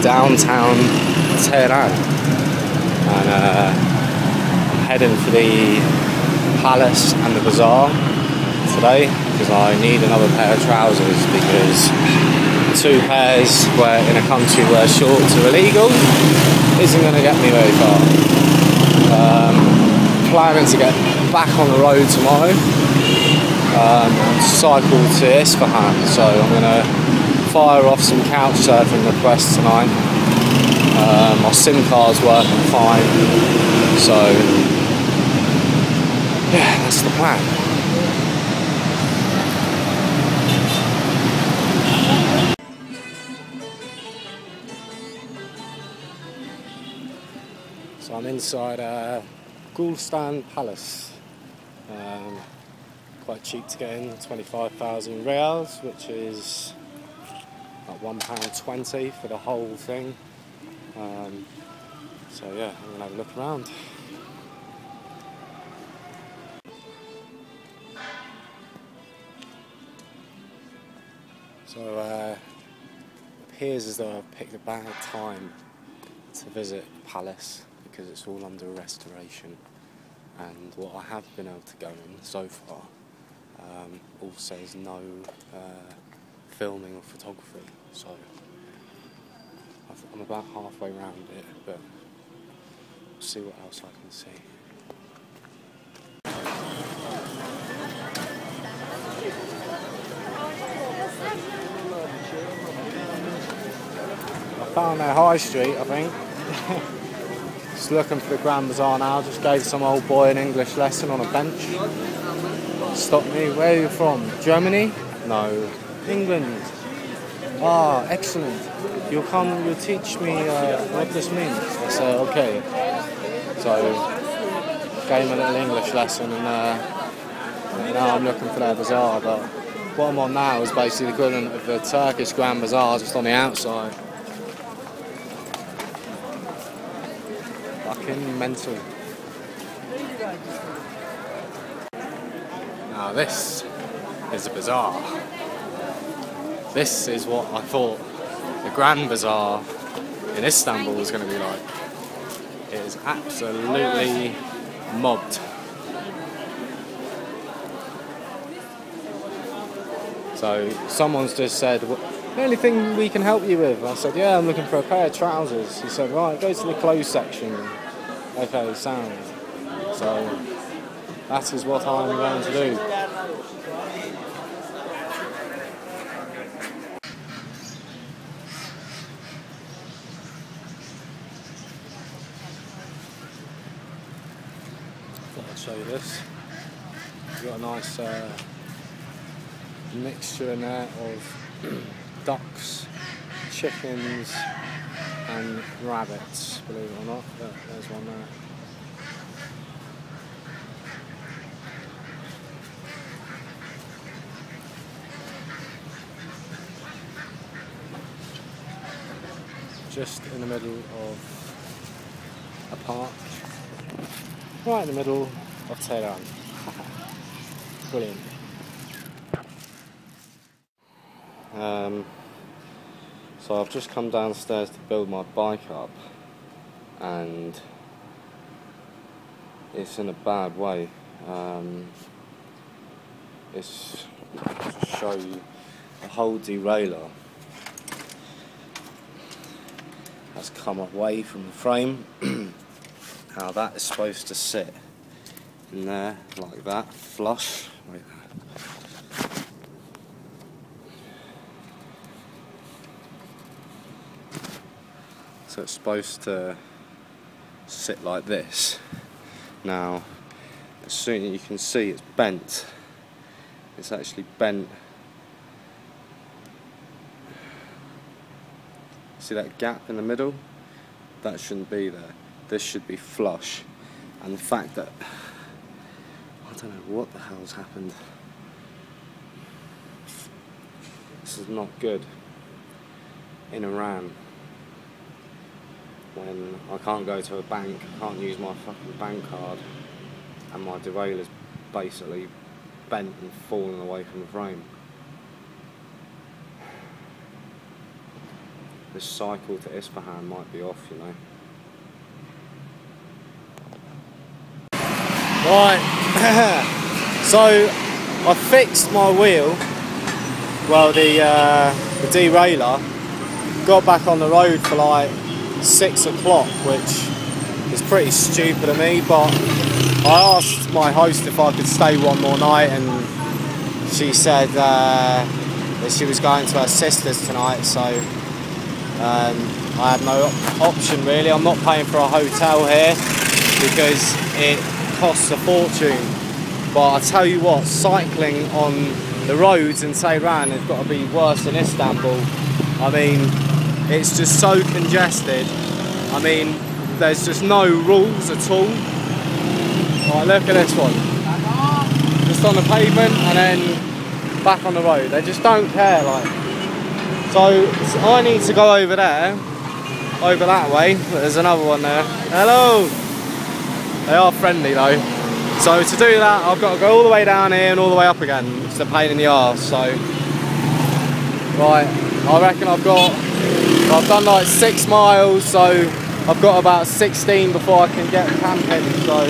downtown Tehran, and I'm heading for the palace and the bazaar today because I need another pair of trousers, because 2 pairs where in a country where shorts are illegal isn't going to get me very far. Planning to get back on the road tomorrow and cycle to Esfahan, so I'm going to fire off some couch surfing requests tonight. My SIM card's working fine, so yeah, that's the plan. So I'm inside Gulistan Palace. Quite cheap to get in, 25,000 reals, which is like £1.20 for the whole thing. So yeah, I'm gonna have a look around. So it appears as though I've picked a bad time to visit the palace because it's all under restoration, and what I have been able to go in so far all says no filming or photography, so I'm about halfway around it, but we'll see what else I can see. I found their high street, I think. Just looking for the Grand Bazaar now. Just gave some old boy an English lesson on a bench. Stopped me. Where are you from? Germany? No. England. Ah, excellent. You'll teach me what this means. I said, okay. So, gave him a little English lesson, and now I'm looking for their bazaar. But what I'm on now is basically the equivalent of the Turkish Grand Bazaar, just on the outside. Fucking mental. Now this is a bazaar. This is what I thought the Grand Bazaar in Istanbul was going to be like. It is absolutely mobbed. So someone's just said, well, the only thing we can help you with. I said, yeah, I'm looking for a pair of trousers. He said, right, go to the clothes section. Okay, sound. So that is what I'm going to do. Thought I'd show you this. You've got a nice mixture in there of ducks, chickens and rabbits, believe it or not. There's one there. Just in the middle of a park, right in the middle of Tehran. Brilliant. So I've just come downstairs to build my bike up, and it's in a bad way. It's to show you the whole derailleur has come away from the frame. Now that is supposed to sit in there like that, flush. Wait. So it's supposed to sit like this. Now, as soon as you can see, it's bent. It's actually bent. See that gap in the middle? That shouldn't be there. This should be flush. And the fact that I don't know what the hell's happened. This is not good in Iran. When I can't go to a bank, I can't use my fucking bank card, and my derailleur's basically bent and fallen away from the frame. this cycle to Esfahan might be off, you know. Right, so I fixed my wheel, well the derailleur, got back on the road for like 6 o'clock, which is pretty stupid of me, but I asked my host if I could stay one more night, and she said that she was going to her sister's tonight, so I had no option really. I'm not paying for a hotel here because it costs a fortune, but I tell you what, cycling on the roads in Tehran has got to be worse than Istanbul. I mean, it's just so congested. I mean, there's just no rules at all. Right, look at this one. Just on the pavement and then back on the road. They just don't care, like. So I need to go over there, over that way. There's another one there. Hello! They are friendly though. So to do that, I've got to go all the way down here and all the way up again. It's a pain in the arse. So, right, I reckon I've done like 6 miles, so I've got about 16 before I can get camping. So,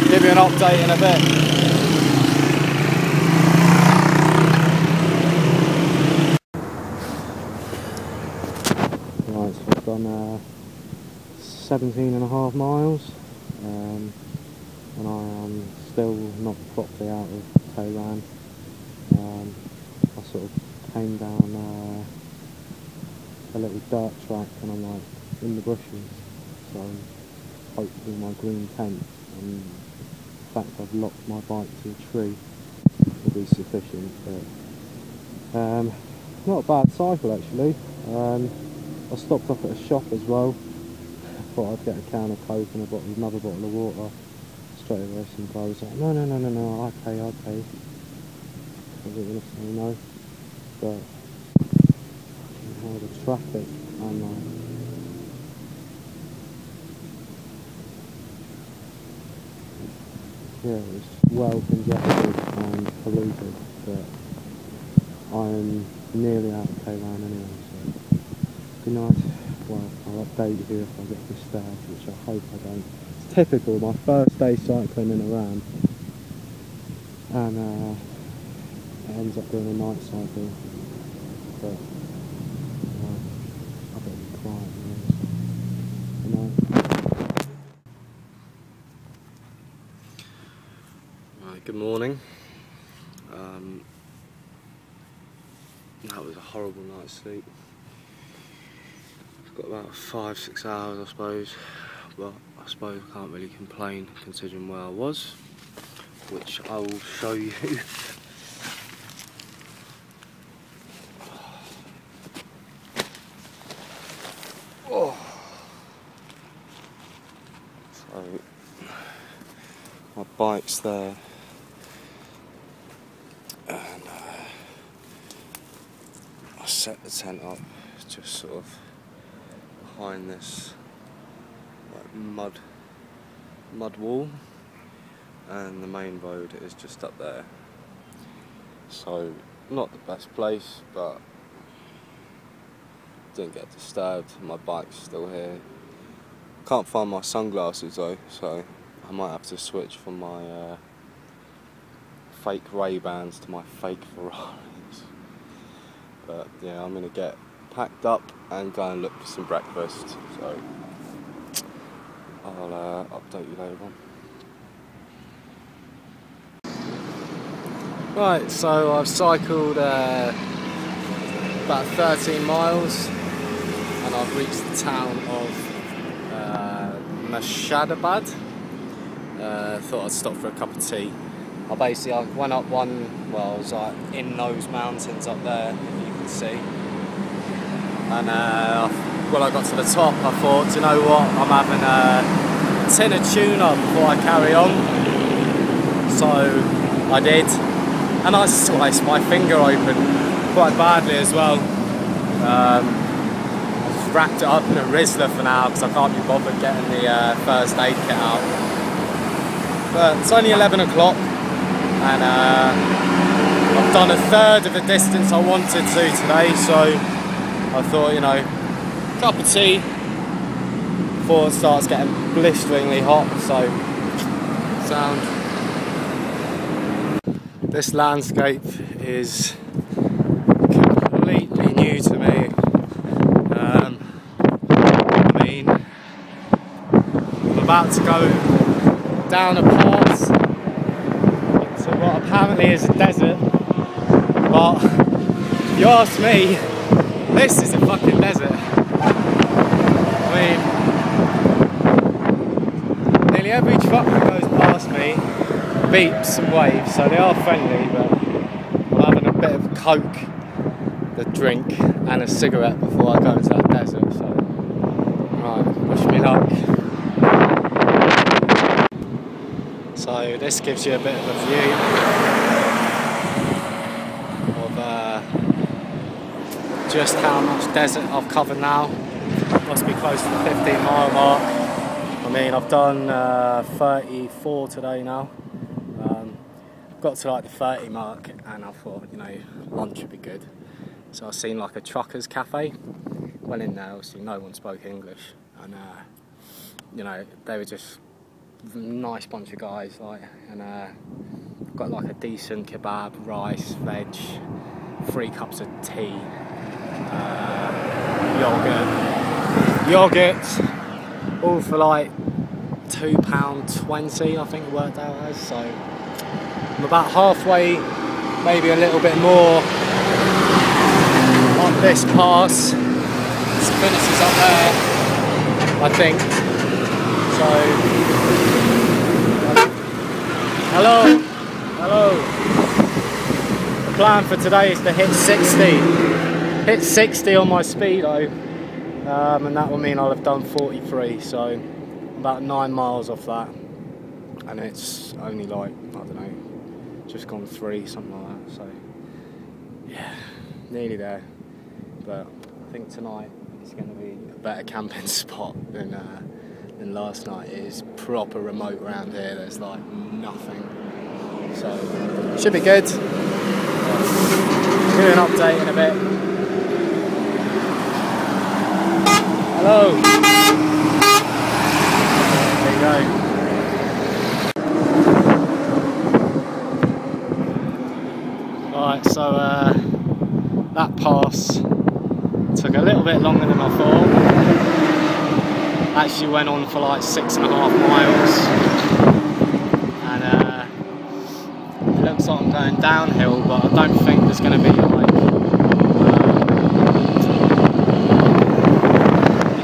give you an update in a bit. Right, so I've done 17.5 miles. And I am still not properly out of Tehran. I sort of came down a little dirt track and I'm like in the bushes, so hopefully my green tent and the fact I've locked my bike to a tree will be sufficient. But not a bad cycle actually. I stopped off at a shop as well. I thought I'd get a can of Coke and another bottle of water. Straight away some guy was like, no, I'll pay. I wasn't going to say no, but the traffic and yeah, it's well congested and polluted, but I'm nearly out of Tehran anyway, so be nice. Well, I'll update you if I get disturbed, which I hope I don't. Typical, my first day cycling in Iran, and it ends up being a night cycle, but I better be quiet, you know. Right, good morning. That was a horrible night's sleep. I've got about 5-6 hours, I suppose, but I suppose I can't really complain considering where I was, which I will show you. Oh. So my bike's there, and I set the tent up just sort of behind this mud wall, and the main road is just up there, so not the best place, but didn't get disturbed. My bike's still here. Can't find my sunglasses though, so I might have to switch from my fake Ray-Bans to my fake Ferraris. But yeah, I'm gonna get packed up and go and look for some breakfast, so I'll update you later on. Right, so I've cycled about 13 miles and I've reached the town of Mashhadabad. Thought I'd stop for a cup of tea. I went up I was like in those mountains up there, you can see. And when I got to the top, I thought, you know what, I'm having a tin of tuna before I carry on. So I did, and I sliced my finger open quite badly as well. I just wrapped it up in a Rizzler for now because I can't be bothered getting the first aid kit out. But it's only 11 o'clock and I've done a third of the distance I wanted to today, so I thought, you know, cup of tea before it starts getting blisteringly hot. So, sound. This landscape is completely new to me. I mean, I'm about to go down a pass into what apparently is a desert, but if you ask me, this is a fucking desert. I mean, nearly every truck that goes past me beeps and waves, so they are friendly, but I'm having a bit of coke, the drink, and a cigarette before I go into that desert, so right, wish me luck. So this gives you a bit of a view of just how much desert I've covered now. Must be close to the 15-mile mark. I mean, I've done 34 today now. Got to like the 30 mark and I thought, you know, lunch would be good. So I've seen like a truckers cafe. Went in there, obviously no one spoke English, and you know, they were just a nice bunch of guys, like, and got like a decent kebab, rice, veg, 3 cups of tea, yogurt, all for like £2.20, I think it worked out as. So I'm about halfway, maybe a little bit more on this pass. Finish is up there, I think. So, hello. The plan for today is to hit 60 on my speedo, and that will mean I'll have done 43. So about 9 miles off that, and it's only like, I don't know, just gone 3, something like that. So yeah, nearly there. But I think tonight it's going to be a better camping spot than last night. It is proper remote around here. There's like nothing. So it should be good. Do an update in a bit. Hello. There you go. Right, so that pass took a little bit longer than I thought. Actually went on for like 6.5 miles, and it looks like I'm going downhill, but I don't think there's going to be like you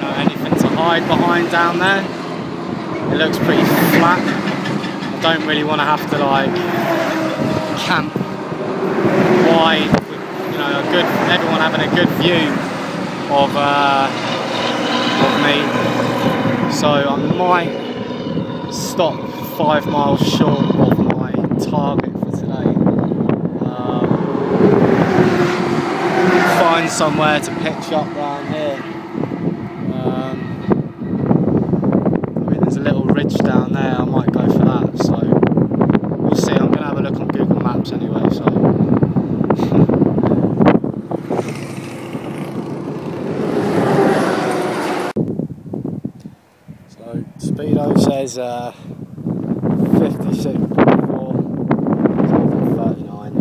know, anything to hide behind down there. It looks pretty flat. I don't really want to have to like camp wide with, you know, everyone having a good view of me, so I might stop 5 miles short of my target for today. Find somewhere to pitch up down here. I mean, there's a little ridge down there, I might go for that, so we'll see. I'm going to have a look on Google Maps anyway, so speedo says 56.4, so 39,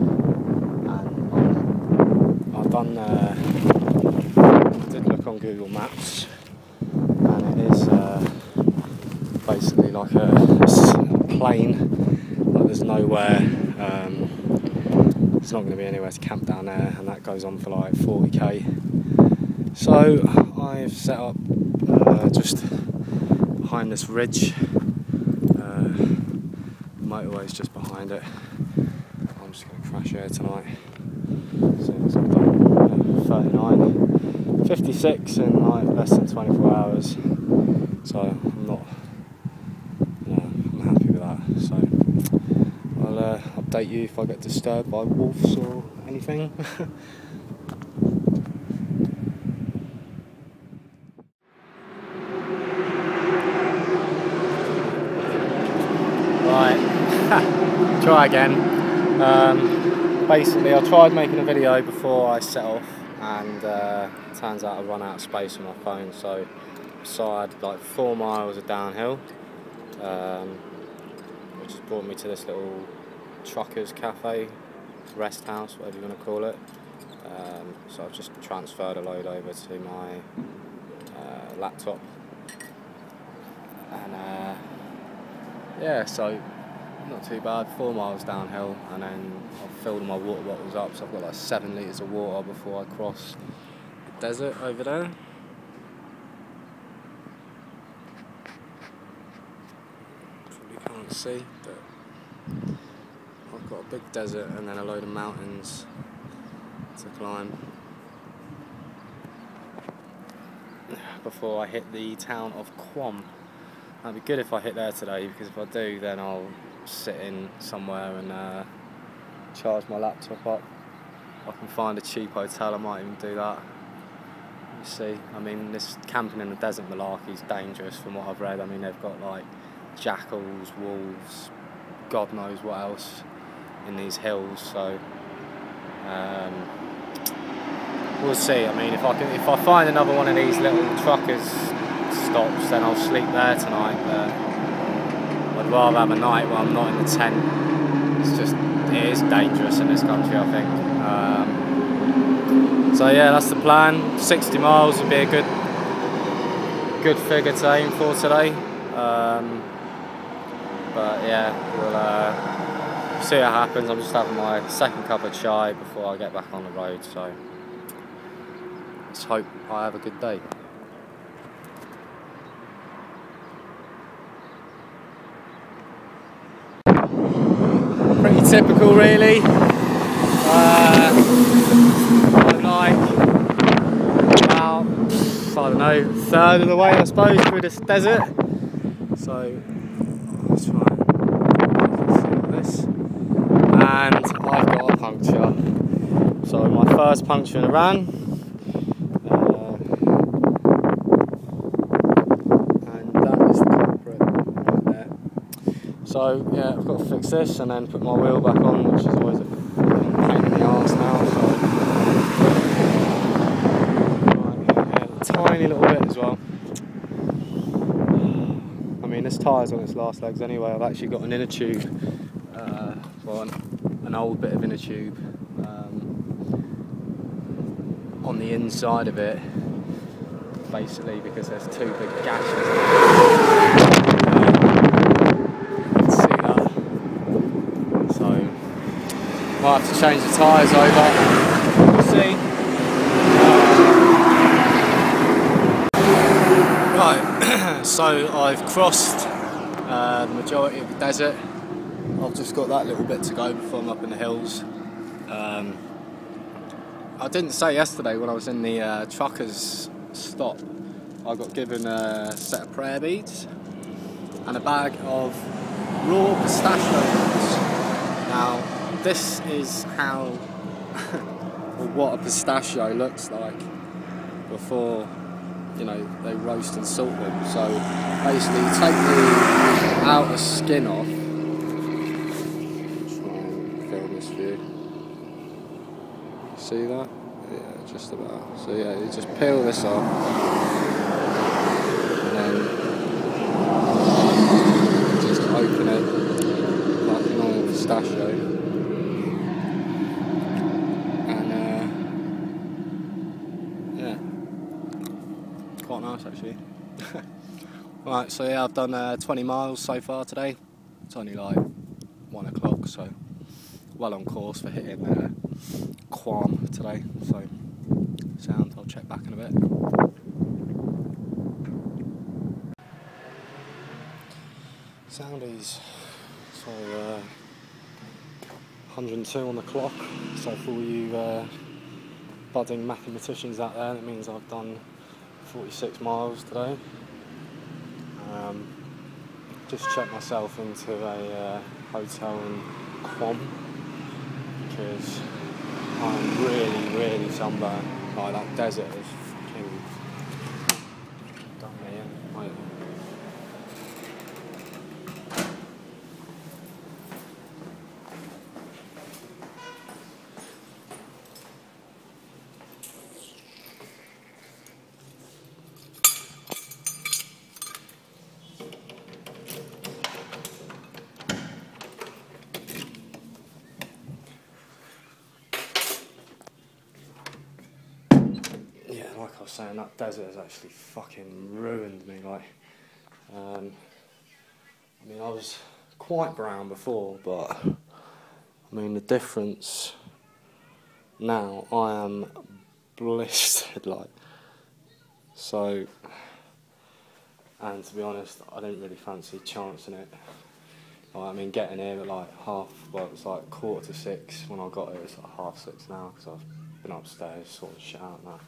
and I've done, did look on Google Maps, and it is basically like a plain, like there's nowhere, there's not going to be anywhere to camp down there, and that goes on for like 40k. So I've set up just behind this ridge. The motorway's just behind it. I'm just going to crash here tonight. So I've done 39, 56 in like less than 24 hours. So I'm not, I'm happy with that. So I'll update you if I get disturbed by wolves or anything. Right, try again. Basically I tried making a video before I set off, and turns out I run out of space on my phone, so decided like 4 miles of downhill, which has brought me to this little truckers cafe, rest house, whatever you want to call it. So I've just transferred a load over to my laptop, and yeah, so not too bad. 4 miles downhill, and then I've filled my water bottles up, so I've got like 7 litres of water before I cross the desert over there. Probably can't see, but I've got a big desert and then a load of mountains to climb before I hit the town of Qom. That'd be good if I hit there today, because if I do, then I'll sit in somewhere and charge my laptop up. I can find a cheap hotel, I might even do that. You see, I mean, this camping in the desert malarkey is dangerous from what I've read. I mean, they've got like jackals, wolves, God knows what else in these hills, so we'll see. I mean, if I find another one of these little truckers stops, then I'll sleep there tonight, but I'd rather have a night where I'm not in the tent. It is dangerous in this country, I think. So yeah, that's the plan. 60 miles would be a good figure to aim for today. But yeah, we'll see what happens. I'm just having my second cup of chai before I get back on the road, so let's hope I have a good day. Pretty typical, really. I'm like about, I don't know, third of the way, I suppose, through this desert. So let's try and this. And I've got a puncture. So my first puncture in Iran. And that is the culprit right there. So yeah, I've got to fix this and then put my wheel back on, which is always a pain in the arse now. So right, yeah, a tiny little bit as well. I mean, this tyre's on its last legs anyway. I've actually got an inner tube, well, an old bit of inner tube on the inside of it, basically because there's 2 big gashes. Might have to change the tyres over, we'll see. Right, so I've crossed the majority of the desert. I've just got that little bit to go before I'm up in the hills. I didn't say yesterday when I was in the truckers stop, I got given a set of prayer beads and a bag of raw pistachio nuts. Now, this is how or what a pistachio looks like before, you know, they roast and salt them. So basically you take the outer skin off. Try and film this view. See that? Yeah, just about. So yeah, you just peel this off and then just open it like a normal pistachio. Quite nice actually. Right, so yeah, I've done 20 miles so far today. It's only like 1 o'clock, so well on course for hitting Qom today. So sound, I'll check back in a bit. Soundies. So 102 on the clock. So for all you budding mathematicians out there, that means I've done 46 miles today. Just checked myself into a hotel in Qom because I'm really sunburned. Like, that desert is fucking done me in. was saying, that desert has actually fucking ruined me. Like, I mean, I was quite brown before, but I mean the difference now, I am blistered, like. So, and to be honest, I didn't really fancy chancing it. Like, I mean, getting here at like it was like 5:45 when I got here. It's like 5:30 now because I've been upstairs sorting shit out now.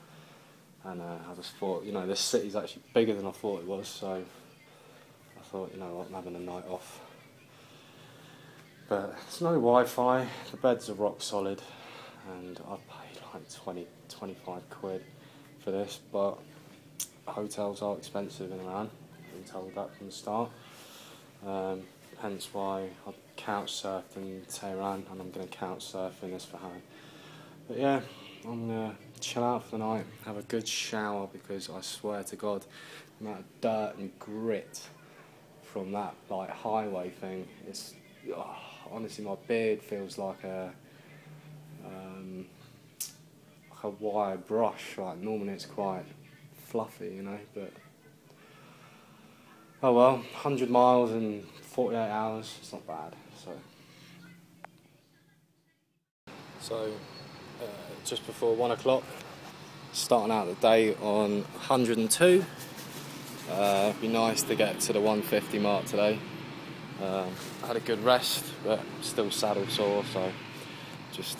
And I just thought, you know, this city's actually bigger than I thought it was, so I thought, you know what, I'm having a night off. But there's no Wi-Fi, the beds are rock solid, and I paid like 25 quid for this, but hotels are expensive in Iran. I've been told that from the start. Hence why I couch surfed in Tehran, and I'm going to couch surf in Esfahan. But yeah, I'm going to chill out for the night, have a good shower, because I swear to God, the amount of dirt and grit from that like highway thing, it's honestly, my beard feels like a wire brush. Like, normally it's quite fluffy, you know, but oh well, 100 miles in 48 hours, it's not bad. So just before 1 o'clock, starting out the day on 102. It'd be nice to get to the 150 mark today. I had a good rest, but still saddle sore, so just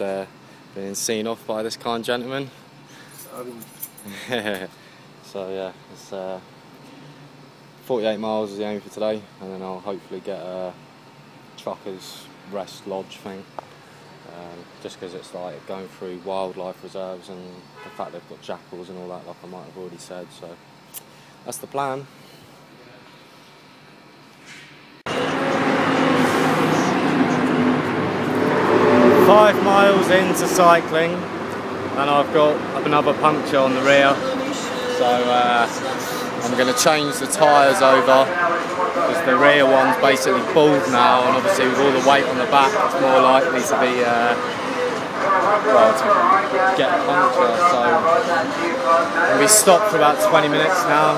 being seen off by this kind gentleman. So yeah, it's 48 miles is the aim for today, and then I'll hopefully get a trucker's rest lodge thing. Just because it's like going through wildlife reserves, and the fact they've got jackals and all that, like I might have already said, so that's the plan. Five miles into cycling, and I've got another puncture on the rear, so I'm going to change the tyres over, because the rear one's basically bald now, and obviously with all the weight on the back, it's more likely to be well, to get a puncture. So we stopped for about 20 minutes now,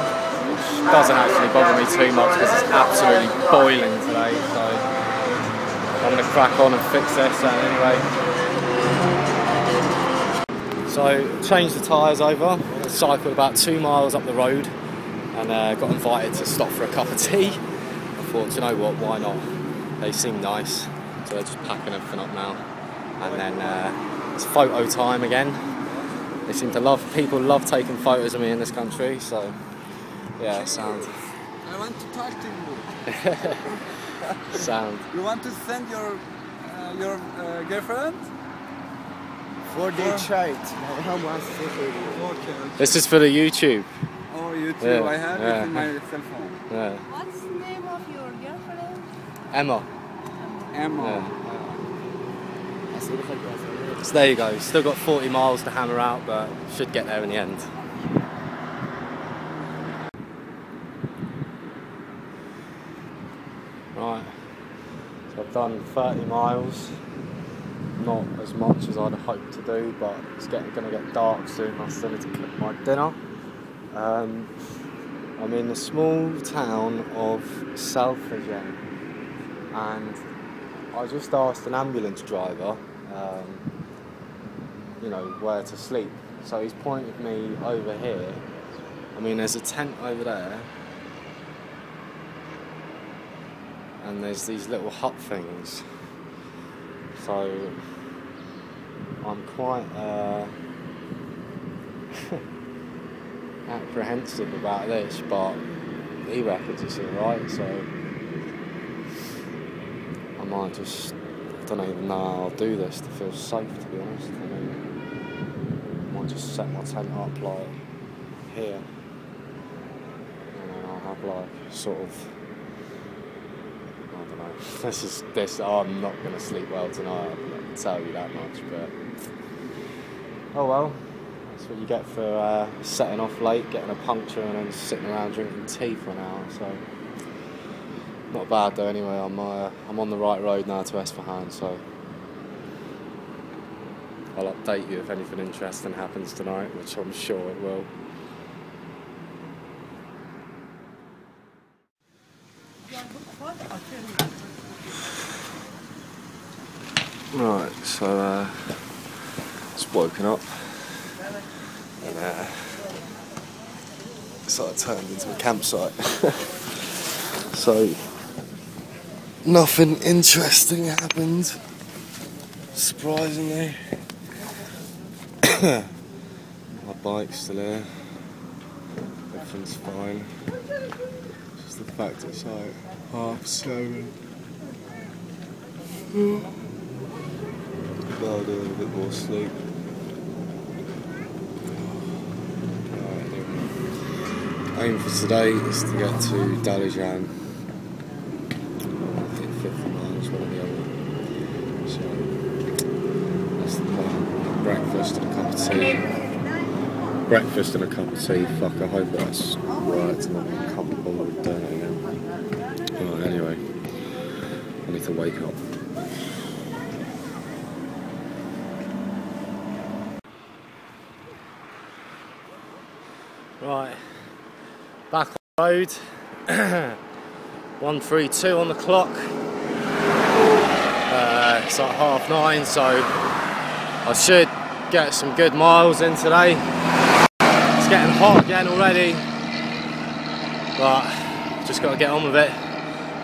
which doesn't actually bother me too much because it's absolutely boiling today, so I'm going to crack on and fix this anyway. So changed the tyres over, cycled about 2 miles up the road, and got invited to stop for a cup of tea. I thought, you know what, why not? They seem nice, so they're just packing everything up now. And then it's photo time again. They seem to people love taking photos of me in this country, so yeah, sound. I want to talk to you. Sound. You want to send your girlfriend? For the chat. Okay. This is for the YouTube. Oh, YouTube. Yeah, I have yeah. it in my cell phone. Yeah. What's the name of your girlfriend? Emma. Emma. Yeah. So there you go. Still got 40 miles to hammer out, but should get there in the end. Right. So I've done 30 miles. Not as much as I'd hoped to do, but it's going to get dark soon. I still need to cook my dinner. I'm in the small town of Esfahan, and I just asked an ambulance driver, you know, where to sleep. So he's pointed me over here. I mean, there's a tent over there, and there's these little hut things. So I'm quite apprehensive about this, but he reckons it's alright, so I might just, I don't even know how I'll do this to feel safe, to be honest. I mean, I might just set my tent up like here, and then I'll have like sort of, I don't know, I'm not going to sleep well tonight, I can tell you that much, but oh well, that's what you get for setting off late, getting a puncture and then sitting around drinking tea for an hour, so not bad though. Anyway, I'm on the right road now to Esfahan, so I'll update you if anything interesting happens tonight, which I'm sure it will. Right, so just woken up and sort of turned into a campsite. So nothing interesting happened, surprisingly. My bike's still here, everything's fine. Just the fact it's like 7:30. I'll do a bit more sleep. Right, anyway. Aim for today is to get to Zahedan. I think 50 miles, one or the other. So that's the plan. Breakfast and a cup of tea. Breakfast and a cup of tea. Fuck, I hope that's right. I'm not comfortable with doing it again. Right, anyway. I need to wake up. Right, back on the road, 1:32 on the clock, it's like 9:30, so I should get some good miles in today. It's getting hot again already, but just got to get on with it.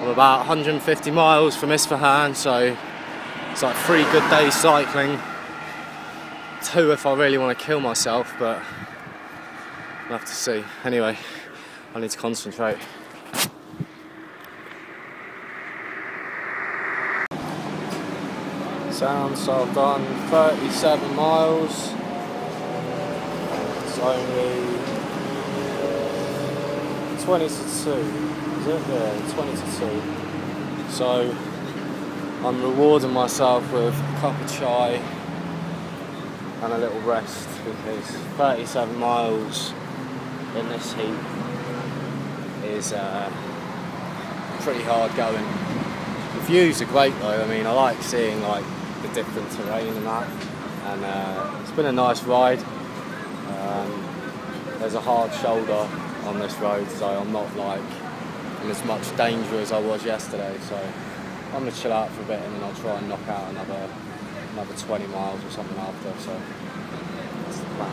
I'm about 150 miles from Esfahan, so it's like 3 good days cycling, 2 if I really want to kill myself, but I'll have to see. Anyway, I need to concentrate. So I've done 37 miles. It's only 20 to 2. Is it? Yeah, 20 to 2. So I'm rewarding myself with a cup of chai and a little rest, because 37 miles in this heat is pretty hard going. The views are great though. I mean, I like seeing like the different terrain and that, and it's been a nice ride. There's a hard shoulder on this road, so I'm not like in as much danger as I was yesterday, so I'm going to chill out for a bit and then I'll try and knock out another 20 miles or something after, so that's the plan.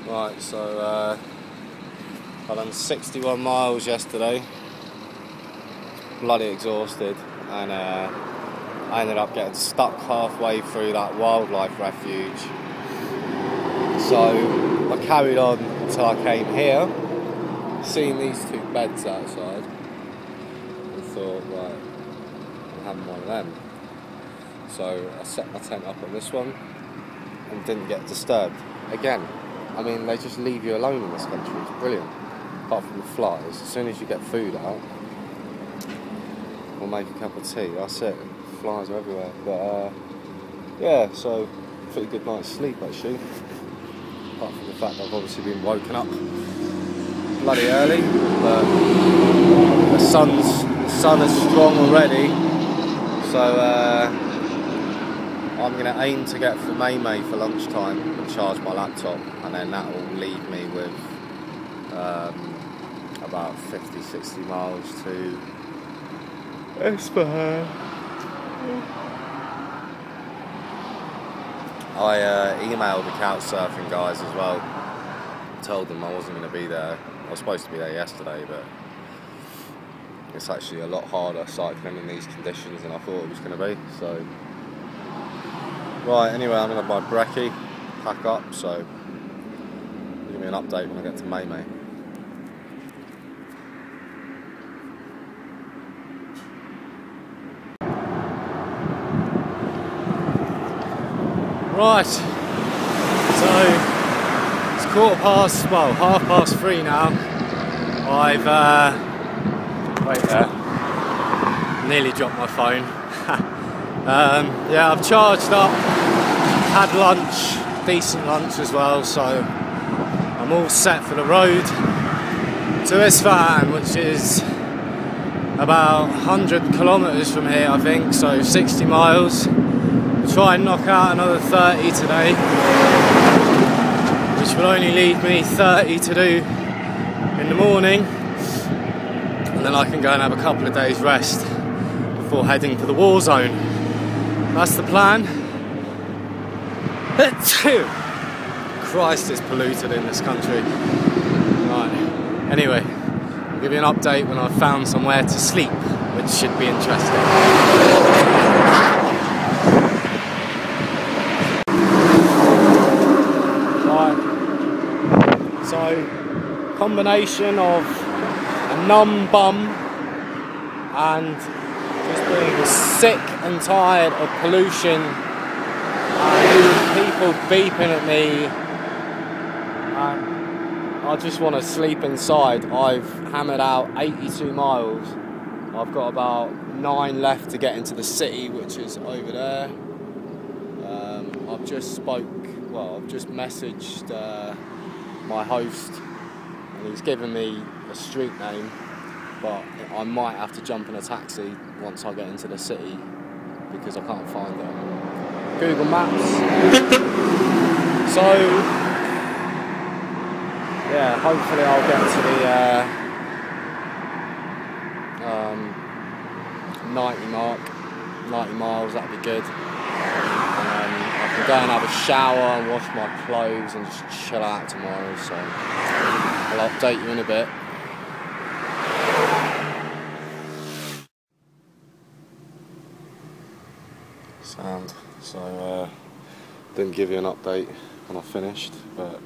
Right, so I done 61 miles yesterday, bloody exhausted, and I ended up getting stuck halfway through that wildlife refuge. So I carried on until I came here, seen these 2 beds outside, and thought, right, I'm having one of them. So I set my tent up on this one and didn't get disturbed. Again, I mean, they just leave you alone in this country. It's brilliant. Apart from the flies, as soon as you get food out, we'll make a cup of tea. That's it. Flies are everywhere. But yeah, so pretty good night's sleep actually. Apart from the fact that I've obviously been woken up bloody early, but the sun is strong already. So I'm going to aim to get for May for lunchtime and charge my laptop, and then that will leave me with about 50-60 miles to Esfahan. I emailed the couch surfing guys as well, told them I wasn't going to be there. I was supposed to be there yesterday, but it's actually a lot harder cycling in these conditions than I thought it was going to be. So right, anyway, I'm going to buy brekkie, pack up, so I'll give me an update when I get to May. Right, so it's 3:30 now. I've wait there, nearly dropped my phone. Yeah, I've charged up, had lunch, decent lunch as well, so I'm all set for the road to Esfahan, which is about 100 kilometres from here, I think, so 60 miles. Try and knock out another 30 today, which is which will only leave me 30 to do in the morning, and then I can go and have a couple of days rest before heading to the war zone. That's the plan. Christ, it's polluted in this country. Right, anyway, I'll give you an update when I've found somewhere to sleep, which should be interesting. So, combination of a numb bum and just being sick and tired of pollution and people beeping at me, and I just want to sleep inside. I've hammered out 82 miles. I've got about 9 left to get into the city, which is over there. I've just messaged my host, and he's given me a street name, but I might have to jump in a taxi once I get into the city because I can't find it on Google Maps. So yeah, hopefully I'll get to the 90 mark, 90 miles, that'd be good. I can go and have a shower and wash my clothes and just chill out tomorrow, so I'll update you in a bit. Sound. So didn't give you an update when I finished, but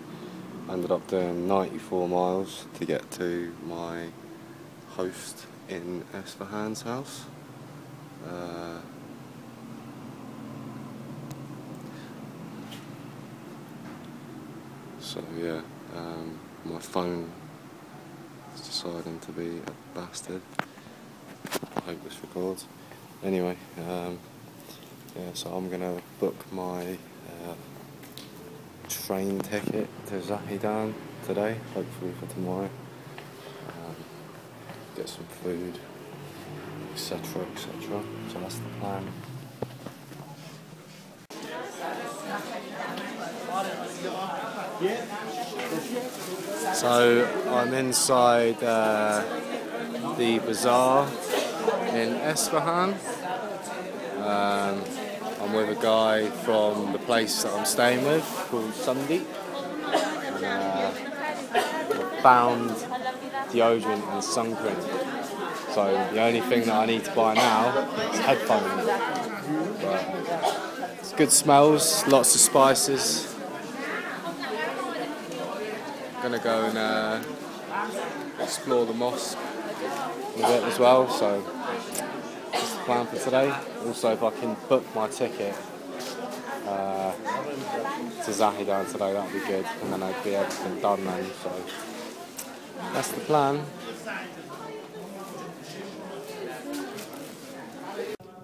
I ended up doing 94 miles to get to my host in Esfahan's house. So yeah, my phone is deciding to be a bastard. I hope this records. Anyway, yeah, so I'm gonna book my train ticket to Zahedan today, hopefully for tomorrow. Get some food, etc, etc. So that's the plan. So I'm inside the bazaar in Esfahan. I'm with a guy from the place that I'm staying with called Sandeep. I found deodorant and sun cream. So the only thing that I need to buy now is headphones. But it's good smells, lots of spices. Gonna go and explore the mosque a bit as well, so that's the plan for today. Also, if I can book my ticket to Zahedan today, that'd be good, and then I'd be everything done then, so that's the plan.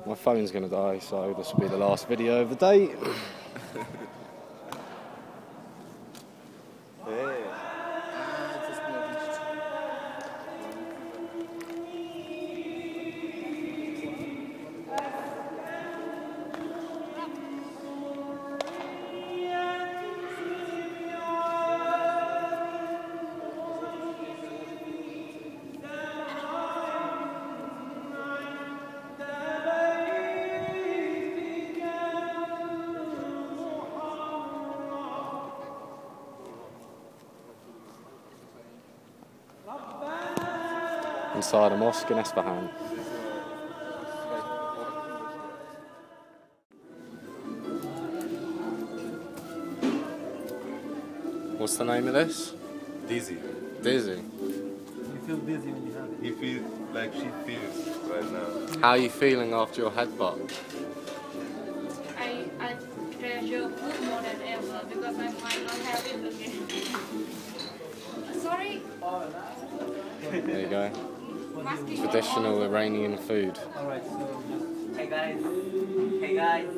My phone's gonna die, so this will be the last video of the day. Inside a mosque in Esfahan. What's the name of this? Dizzy. Dizzy. You feel dizzy when you have it. He feels like she feels right now. How are you feeling after your headbutt? I treasure food more than ever because I might not have it again. Sorry. There you go. Traditional Iranian food. Alright, so Hey guys. Hey guys.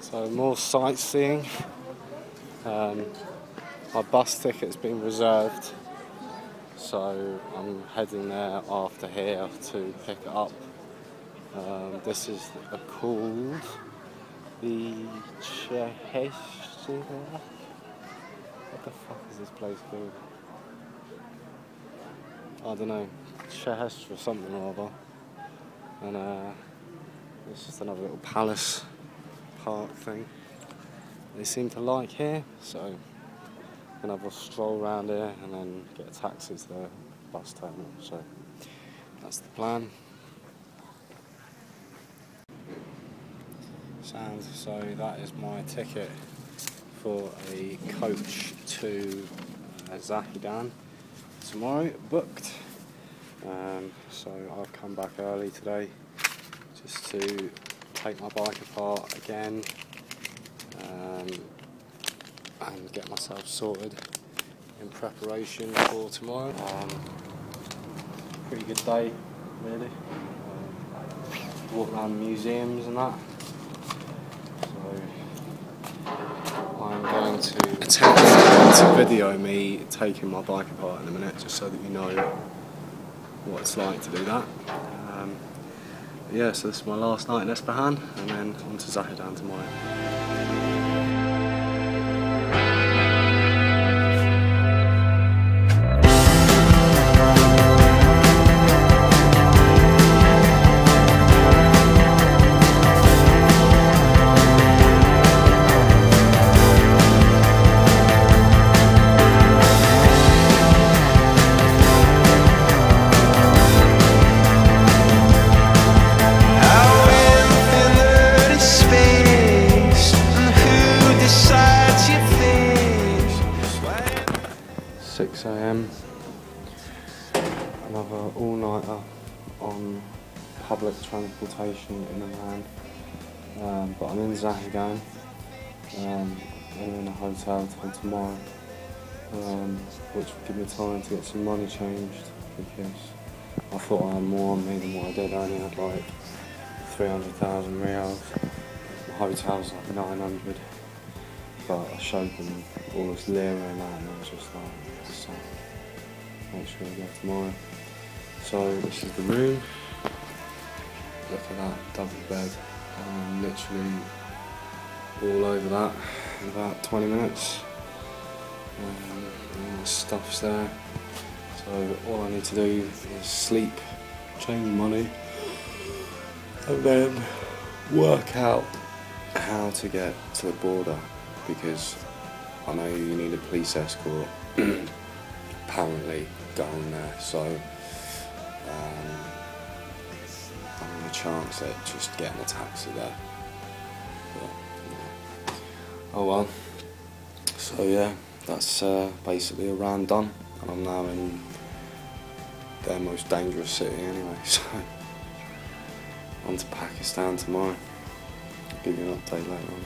So more sightseeing. My bus ticket's been reserved, so I'm heading there after here to pick it up. This is called the Jerseytoasia. What the fuck is this place called? I don't know. Chehest or something or other. And it's just another little palace park thing they seem to like here, so I'm gonna have a stroll around here and then get a taxi to the bus terminal. So that's the plan. Sound. So that is my ticket for a coach to Zahedan tomorrow, booked. So I've come back early today just to take my bike apart again and get myself sorted in preparation for tomorrow. Pretty good day, really. Walk around museums and that. So I'm going to attempt to video me taking my bike apart in a minute, just so that you know what it's like to do that. Yeah, so this is my last night in Esfahan, and then on to Zahedan tomorrow. 6 AM, another all-nighter on public transportation in Tehran, but I'm in Zahedan, I'm in a hotel till tomorrow, which will give me time to get some money changed, because I thought I had more on me than what I did. I only had like 300,000 reals, my hotel's like 900. But I showed them all this lira and that, and I was just like, so make sure I go tomorrow. So this is the room. Look at that double bed. I'm literally all over that in about 20 minutes. And the stuff's there. So all I need to do is sleep, change money, and then work out how to get to the border. Because I know you need a police escort, apparently, going there, so I'm going to chance at just getting a taxi there. But, yeah. Oh well. So yeah, that's basically Iran done, and I'm now in their most dangerous city anyway, so on to Pakistan tomorrow. I'll give you an update later on.